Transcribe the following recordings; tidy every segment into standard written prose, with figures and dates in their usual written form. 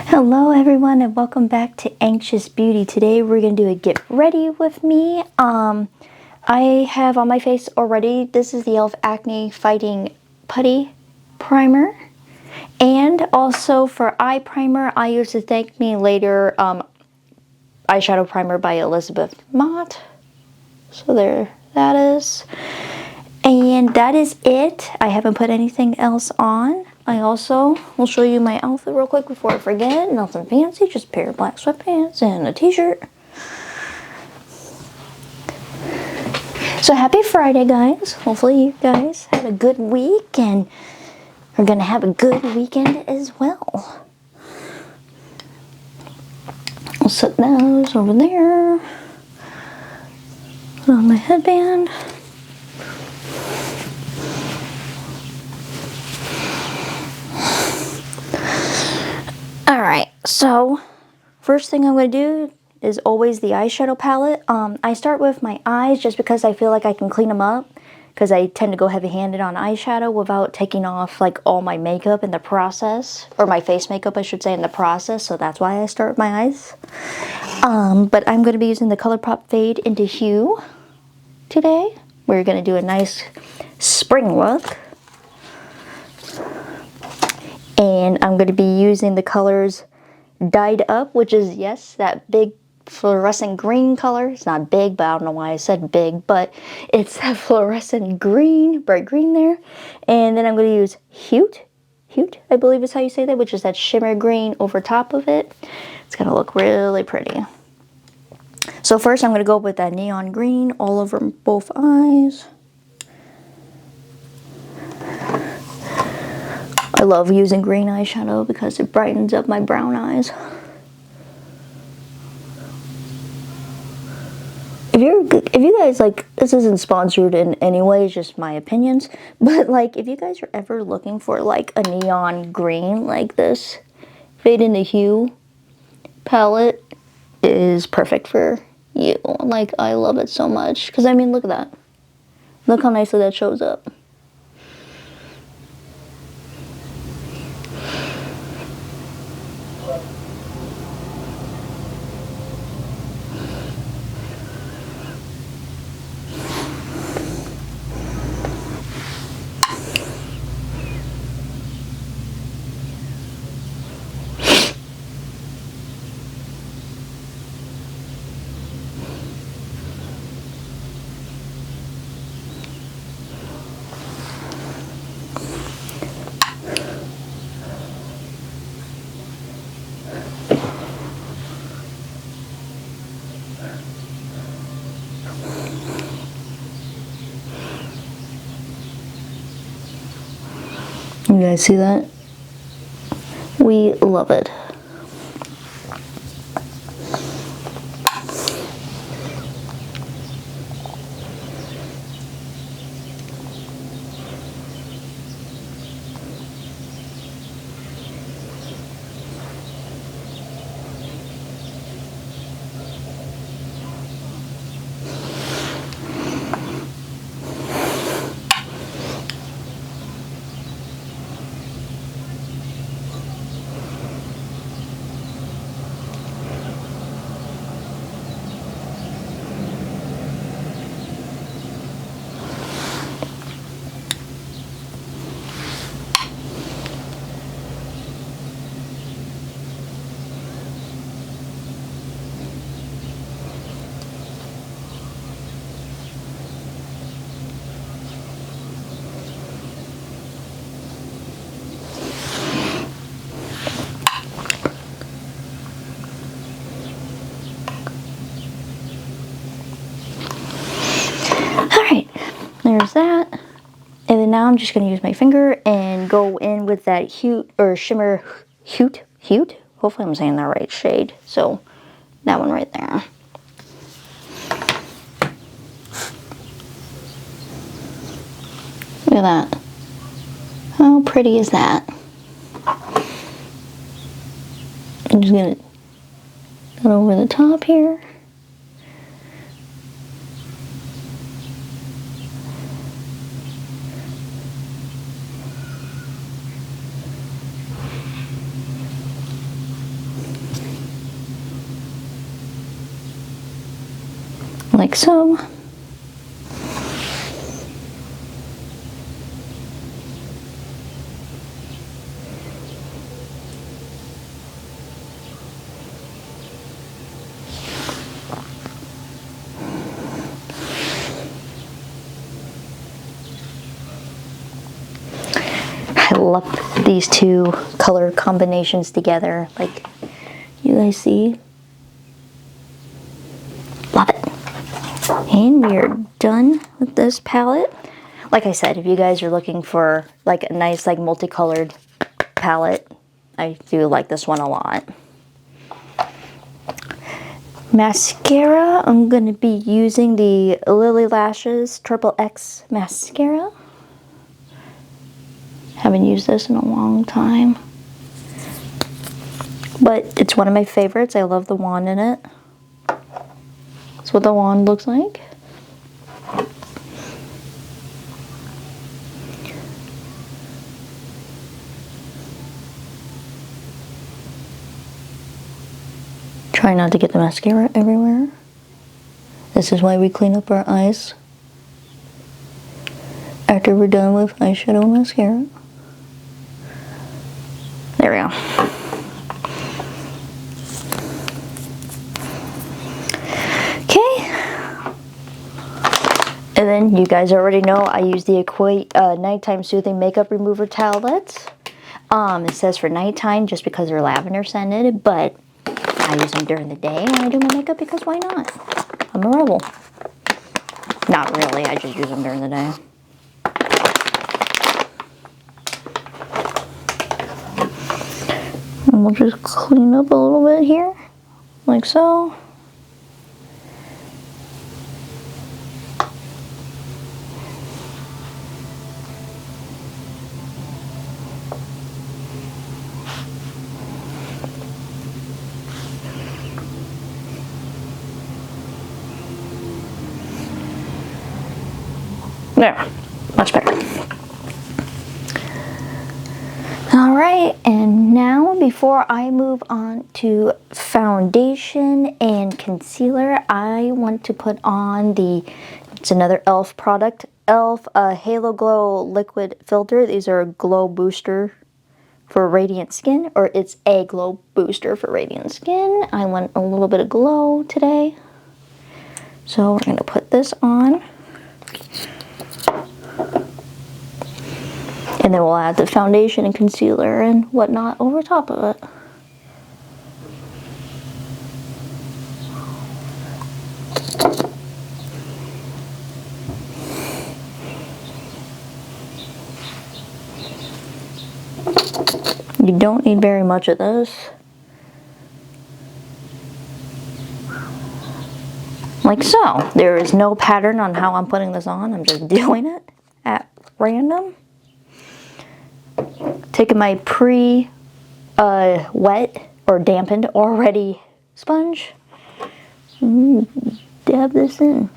Hello everyone and welcome back to Anxious Beauty. Today we're going to do a get ready with me. I have on my face already, this is the e.l.f. Acne Fighting Putty Primer. And also for eye primer, I use the Thank Me Later eyeshadow primer by Elizabeth Mott. So there that is. And that is it. I haven't put anything else on. I also will show you my outfit real quick before I forget. Nothing fancy, just a pair of black sweatpants and a t-shirt. So happy Friday, guys. Hopefully you guys had a good week and are gonna have a good weekend as well. I'll set those over there. Put on my headband. Alright, so first thing I'm going to do is always the eyeshadow palette. I start with my eyes just because I feel like I can clean them up, because I tend to go heavy-handed on eyeshadow without taking off like all my makeup in the process, or my face makeup I should say in the process, so that's why I start with my eyes. But I'm going to be using the ColourPop Fade into Hue today. We're going to do a nice spring look. And I'm going to be using the colors Dyed Up, which is, yes, that big fluorescent green color. It's not big, but I don't know why I said big, but it's that fluorescent green, bright green there. And then I'm going to use Hute, I believe is how you say that, which is that shimmer green over top of it. It's going to look really pretty. So first I'm going to go with that neon green all over both eyes. I love using green eyeshadow because it brightens up my brown eyes. If you guys, like, this isn't sponsored in any way, it's just my opinions, but like if you guys are ever looking for like a neon green like this, Fade into Hue palette is perfect for you. Like, I love it so much because I mean, look at that. Look how nicely that shows up. You guys see that? We love it. There's that. And then now I'm just going to use my finger and go in with that Hute, or shimmer Hute? Hopefully I'm saying that right shade. So that one right there. Look at that. How pretty is that? I'm just going to go over the top here. like so. I love these two color combinations together, like you guys see. Love it. And we are done with this palette. Like I said, if you guys are looking for like a nice like multicolored palette, I do like this one a lot. Mascara, I'm going to be using the Lily Lashes Triple X mascara. Haven't used this in a long time, but it's one of my favorites. I love the wand in it. That's what the wand looks like. Try not to get the mascara everywhere. This is why we clean up our eyes after we're done with eyeshadow and mascara. There we go. Okay. And then you guys already know I use the Nighttime Soothing Makeup Remover tablets. It says for nighttime just because they're lavender scented, but I use them during the day when I do my makeup because why not? I'm a rebel. Not really, I just use them during the day. And we'll just clean up a little bit here, like so. There, much better. All right, and now before I move on to foundation and concealer, I want to put on it's another e.l.f. product, e.l.f. Halo Glow Liquid Filter. These are a glow booster for radiant skin, or it's a glow booster for radiant skin. I want a little bit of glow today. So we're gonna put this on. And then we'll add the foundation and concealer and whatnot over top of it. You don't need very much of this. Like so. There is no pattern on how I'm putting this on. I'm just doing it at random. Taking my wet or dampened already sponge. Dab this in.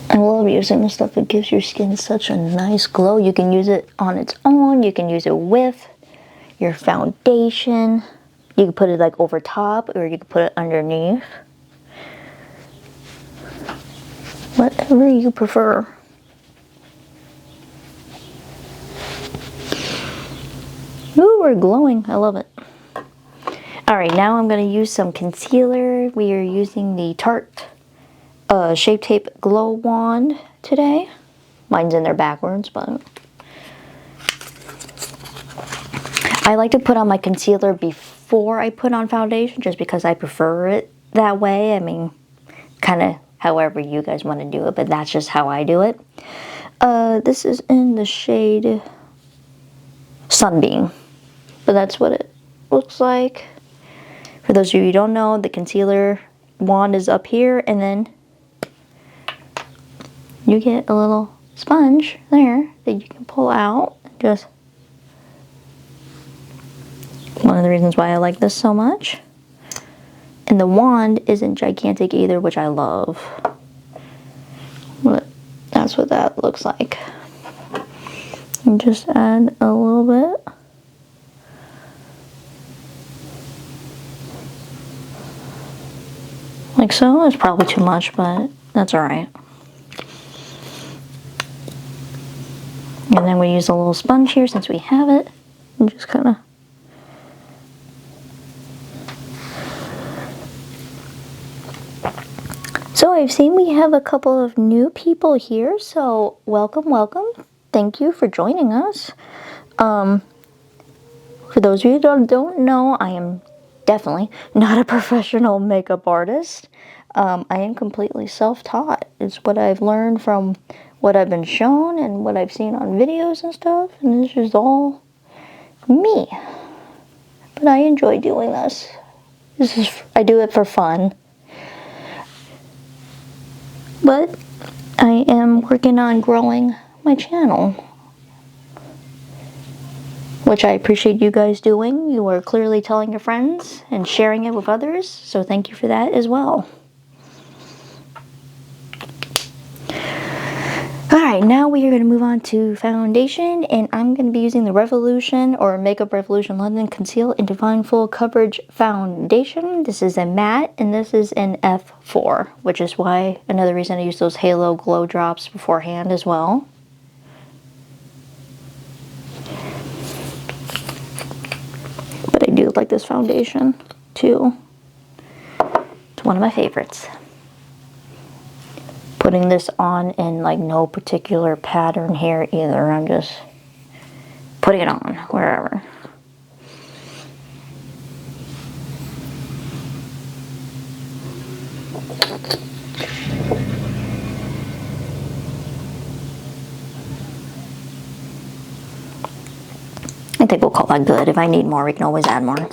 I love using this stuff. It gives your skin such a nice glow. You can use it on its own. You can use it with your foundation. You can put it like over top, or you can put it underneath. Whatever you prefer. Ooh, we're glowing. I love it. Alright, now I'm going to use some concealer. We are using the Tarte Shape Tape Glow Wand today. Mine's in there backwards, but I like to put on my concealer before I put on foundation just because I prefer it that way. I mean, kind of however you guys want to do it, but that's just how I do it. This is in the shade Sunbeam. But that's what it looks like. For those of you who don't know, the concealer wand is up here, and then you get a little sponge there that you can pull out. Just one of the reasons why I like this so much. And the wand isn't gigantic either, which I love. But that's what that looks like. And just add a little bit. Like so. It's probably too much, but that's alright. And then we use a little sponge here since we have it. And just kind of so I've seen we have a couple of new people here, so welcome, welcome. Thank you for joining us. For those of you that don't know, I am definitely not a professional makeup artist. I am completely self-taught. It's what I've learned from what I've been shown and what I've seen on videos and stuff, and this is all me. But I enjoy doing this. I do it for fun. But I am working on growing my channel, which I appreciate you guys doing. You are clearly telling your friends and sharing it with others, so thank you for that as well. Alright, now we are going to move on to foundation, and I'm going to be using the Revolution or Makeup Revolution London Conceal and Divine Full Coverage Foundation. This is a matte, and this is an F4, which is why another reason I use those Halo Glow Drops beforehand as well. But I do like this foundation too. It's one of my favorites. Putting this on in like no particular pattern here either. I'm just putting it on wherever. I think we'll call that good. If I need more, we can always add more.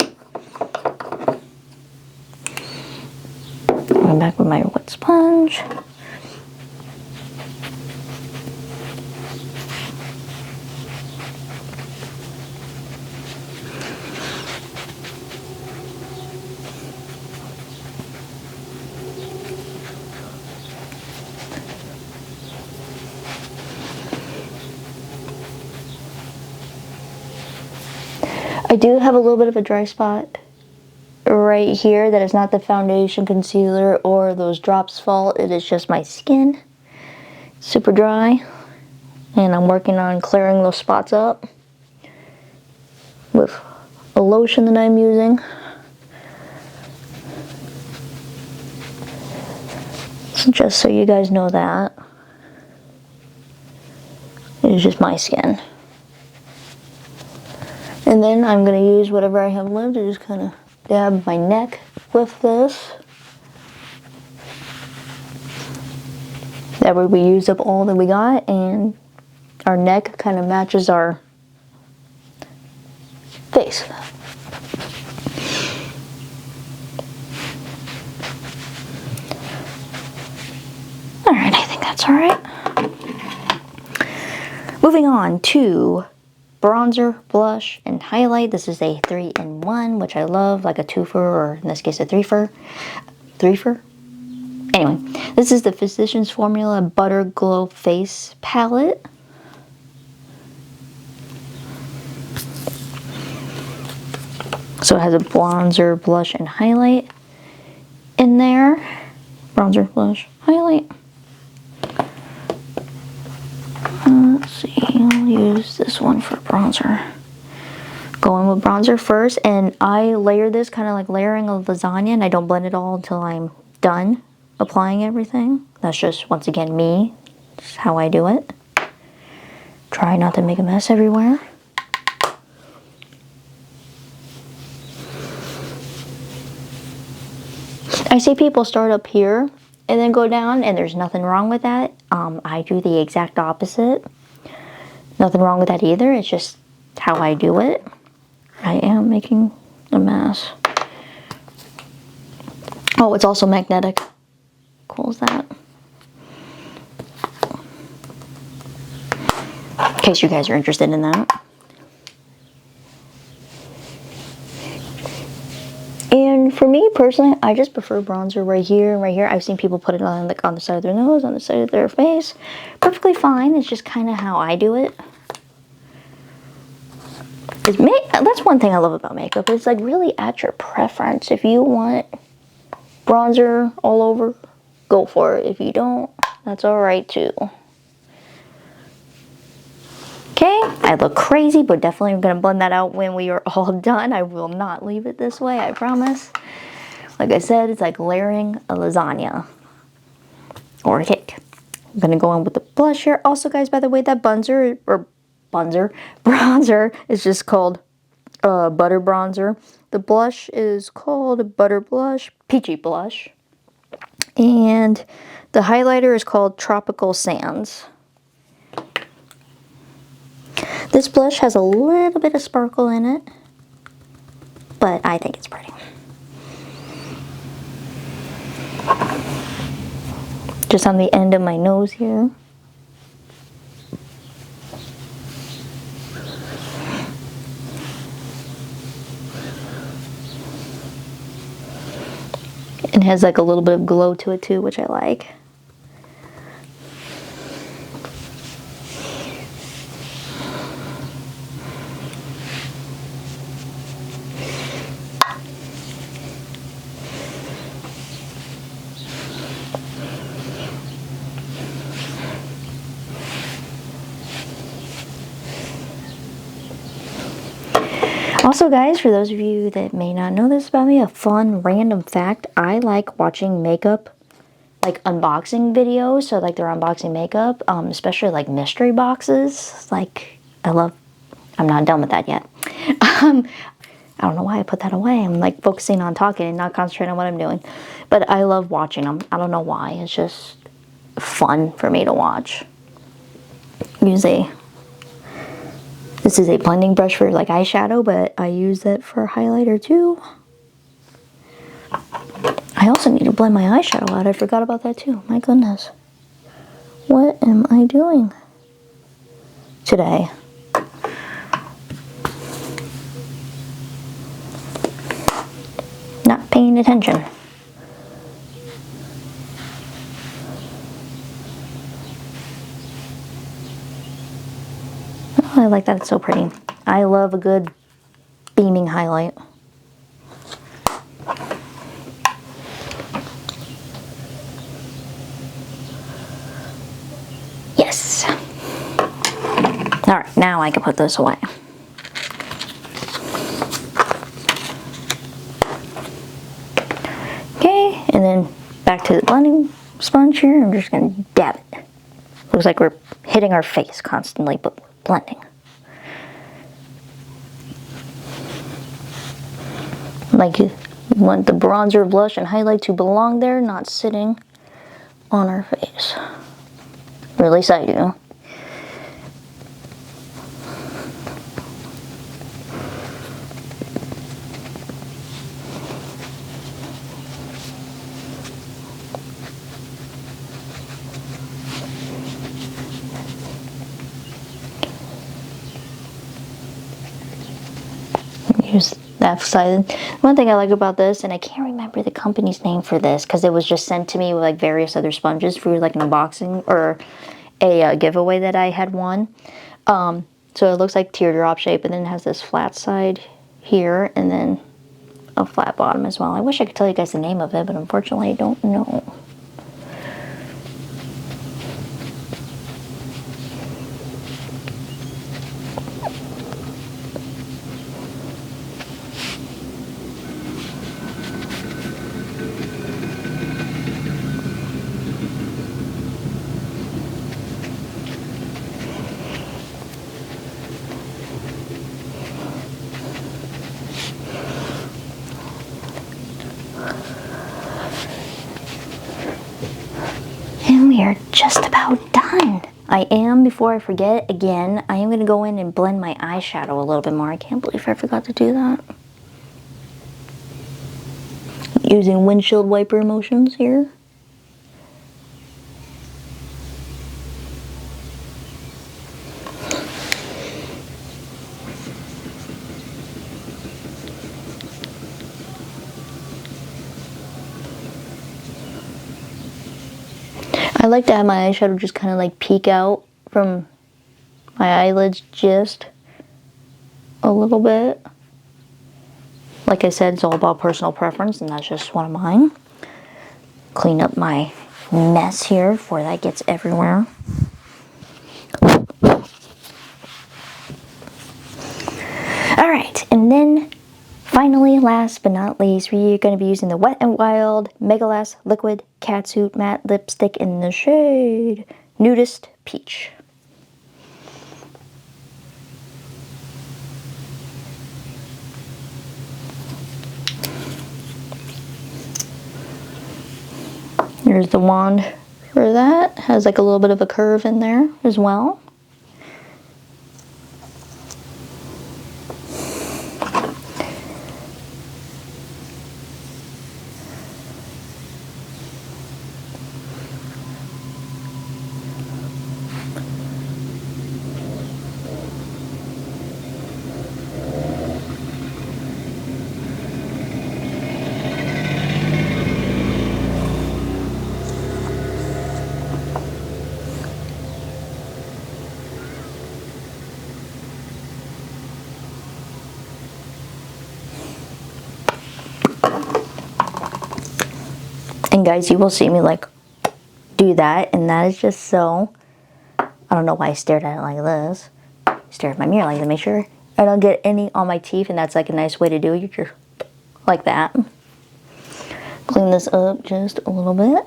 I'm back with my wet sponge. I do have a little bit of a dry spot right here that is not the foundation, concealer, or those drops fault. It is just my skin. Super dry. And I'm working on clearing those spots up with a lotion that I'm using. So just so you guys know that. It is just my skin. And then I'm going to use whatever I have left to just kind of dab my neck with this. That way we use up all that we got, and our neck kind of matches our face. Alright, I think that's alright. Moving on to bronzer, blush, and highlight. This is a 3-in-1, which I love, like a 2-fer, or in this case a 3-fer. 3-fer? Anyway, this is the Physicians Formula Butter Glow Face Palette. So it has a bronzer, blush, and highlight in there. Bronzer, blush, highlight. Let's see, I'll use this one for bronzer. Going with bronzer first, and I layer this kind of like layering a lasagna, and I don't blend it all until I'm done applying everything. That's just, once again, me. That's how I do it. Try not to make a mess everywhere. I see people start up here and then go down, and there's nothing wrong with that. I do the exact opposite. Nothing wrong with that either. It's just how I do it. I am making a mess. Oh, it's also magnetic. Cool as that. In case you guys are interested in that. And for me personally, I just prefer bronzer right here and right here. I've seen people put it on like on the side of their nose, on the side of their face. Perfectly fine. It's just kind of how I do it. That's one thing I love about makeup. It's like really at your preference. If you want bronzer all over, go for it. If you don't, that's alright too. Okay, I look crazy, but definitely I'm going to blend that out when we are all done. I will not leave it this way, I promise. Like I said, it's like layering a lasagna or a cake. I'm going to go in with the blush here. Also, guys, by the way, that bronzer is just called Butter Bronzer. The blush is called Butter Blush, Peachy Blush. And the highlighter is called Tropical Sands. This blush has a little bit of sparkle in it, but I think it's pretty. Just on the end of my nose here. It has like a little bit of glow to it too, which I like. Also, guys, for those of you that may not know this about me, a fun random fact, I like watching makeup, like unboxing videos, so like they're unboxing makeup, especially like mystery boxes. Like, I'm not done with that yet. I don't know why I put that away. I'm like focusing on talking and not concentrating on what I'm doing. But I love watching them. I don't know why. It's just fun for me to watch. This is a blending brush for like eyeshadow, but I use it for highlighter too. I also need to blend my eyeshadow out. I forgot about that too. My goodness. What am I doing today? Not paying attention. I like that, it's so pretty. I love a good beaming highlight. Yes. All right, now I can put this away. Okay, and then back to the blending sponge here. I'm just gonna dab it. Looks like we're hitting our face constantly, but blending. Like you want the bronzer, blush, and highlight to belong there, not sitting on our face. Or at least I do. Use that side. One thing I like about this, and I can't remember the company's name for this because it was just sent to me with like various other sponges for like an unboxing or a giveaway that I had won. So it looks like teardrop shape, and then it has this flat side here and then a flat bottom as well. I wish I could tell you guys the name of it, but unfortunately I don't know. And we are just about done. I am, before I forget, again, I am going to go in and blend my eyeshadow a little bit more. I can't believe I forgot to do that. Using windshield wiper motions here. I like to have my eyeshadow just kind of like peek out from my eyelids just a little bit. Like I said, it's all about personal preference, and that's just one of mine. Clean up my mess here before that gets everywhere. Alright, and then finally, last but not least, we're going to be using the Wet n Wild Mega Lash Liquid Catsuit Matte Lipstick in the shade Nudist Peach. Here's the wand for that. Has like a little bit of a curve in there as well. And guys, you will see me like do that, and that is just so, I don't know why I stared at it like this. Stare at my mirror like to make sure I don't get any on my teeth, and that's like a nice way to do it. You just like that. Clean this up just a little bit.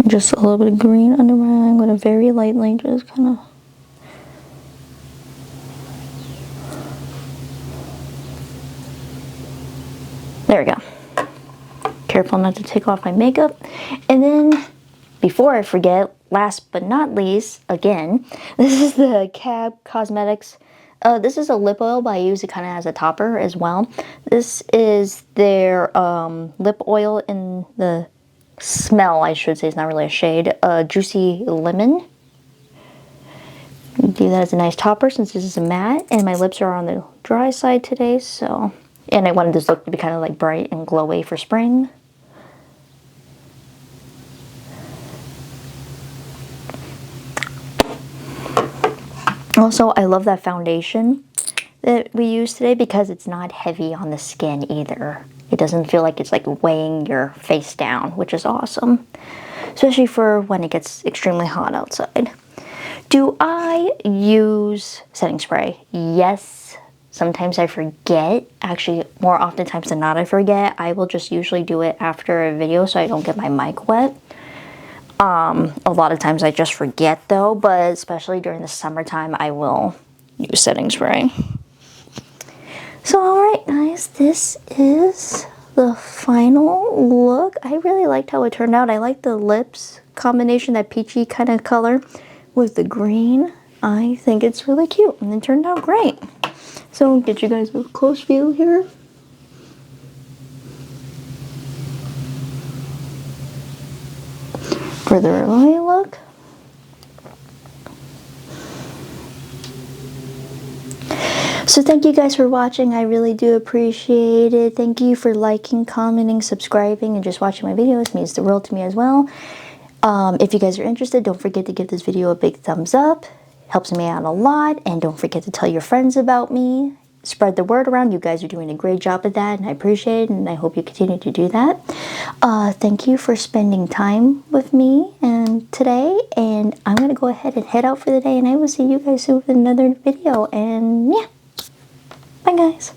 Just a little bit of green under my eye. I'm going to very lightly just kind of. There we go. Careful not to take off my makeup. And then, before I forget, last but not least, again, this is the Cab Cosmetics. This is a lip oil, but I use it kind of as a topper as well. This is their lip oil in the smell, I should say, it's not really a shade, Juicy Lemon. Do that as a nice topper since this is a matte, and my lips are on the dry side today, so, and I wanted this look to be kind of like bright and glowy for spring. Also, I love that foundation that we use today because it's not heavy on the skin either. It doesn't feel like it's like weighing your face down, which is awesome. Especially for when it gets extremely hot outside. Do I use setting spray? Yes. Sometimes I forget. Actually, more oftentimes than not I forget. I will just usually do it after a video so I don't get my mic wet. A lot of times I just forget though, but especially during the summertime I will use setting spray. So alright guys, this is the final look. I really liked how it turned out. I like the lips combination, that peachy kind of color with the green. I think it's really cute and it turned out great. So I'll get you guys a close view here. For the early look. So thank you guys for watching. I really do appreciate it. Thank you for liking, commenting, subscribing, and just watching my videos. It means the world to me as well. If you guys are interested, don't forget to give this video a big thumbs up. Helps me out a lot. And don't forget to tell your friends about me. Spread the word around. You guys are doing a great job at that, and I appreciate it, and I hope you continue to do that. Thank you for spending time with me and today, and I'm going to go ahead and head out for the day, and I will see you guys soon with another video, and yeah. Bye guys.